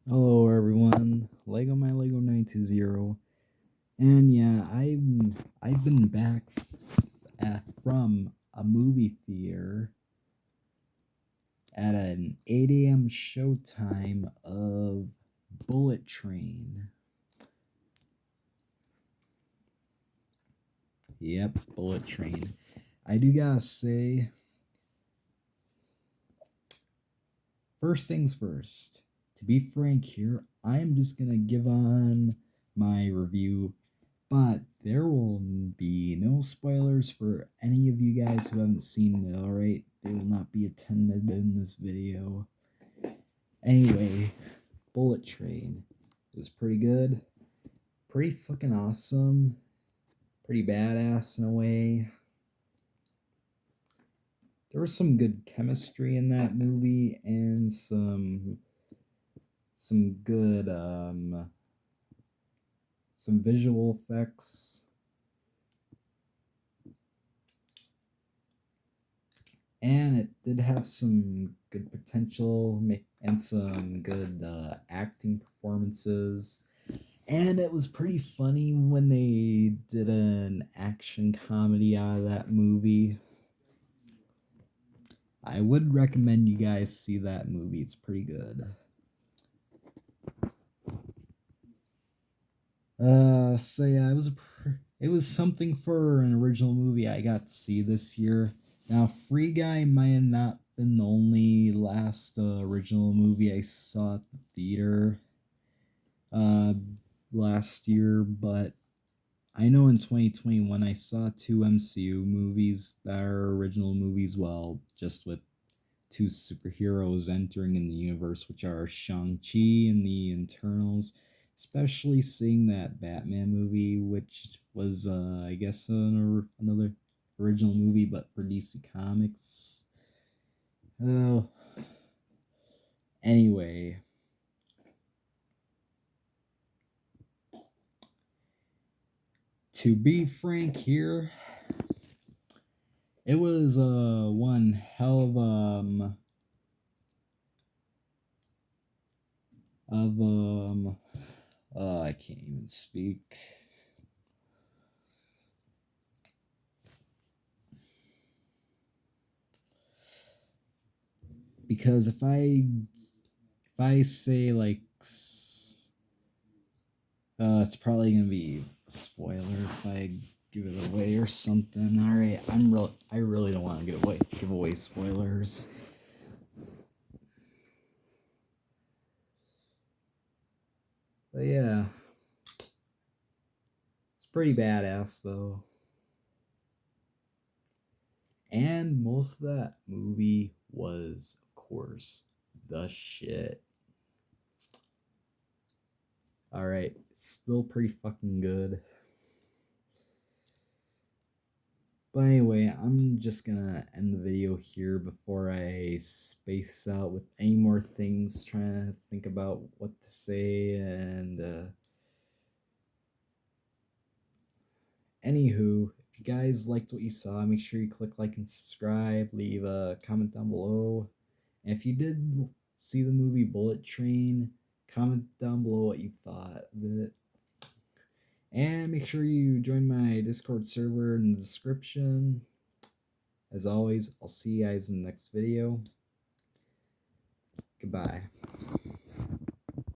Hello everyone, Lego My Lego 920, and yeah, I've been back from a movie theater at an 8 a.m. showtime of Bullet Train. Yep, Bullet Train. I do gotta say, first things first. To be frank here, I'm just gonna give on my review, but there will be no spoilers for any of you guys who haven't seen it, alright? They will not be attended in this video. Anyway, Bullet Train. It was pretty good. Pretty fucking awesome. Pretty badass in a way. There was some good chemistry in that movie and some good some visual effects. And it did have some good potential and some good acting performances. And it was pretty funny when they did an action comedy out of that movie. I would recommend you guys see that movie. It's pretty good. So yeah, it was something for an original movie I got to see this year. Now, Free Guy might have not been the only last original movie I saw at the theater uh, last year, but I know in 2021 I saw two MCU movies that are original movies, well, just with two superheroes entering in the universe, which are Shang-Chi and the Eternals, especially seeing that Batman movie, which was, I guess, another original movie, but for DC Comics. Oh, anyway. To be frank here, it was one hell of I can't even speak. Because if I say like it's probably gonna be a spoiler if I give it away or something. All right, I really don't want to give away spoilers. But yeah, it's pretty badass though. And most of that movie was, of course, the shit. All right, it's still pretty fucking good. But anyway, I'm just gonna end the video here before I space out with any more things, trying to think about what to say. And anywho, if you guys liked what you saw, make sure you click like and subscribe, leave a comment down below. And if you did see the movie Bullet Train, comment down below what you thought of it. And make sure you join my Discord server in the description. As always, I'll see you guys in the next video. Goodbye.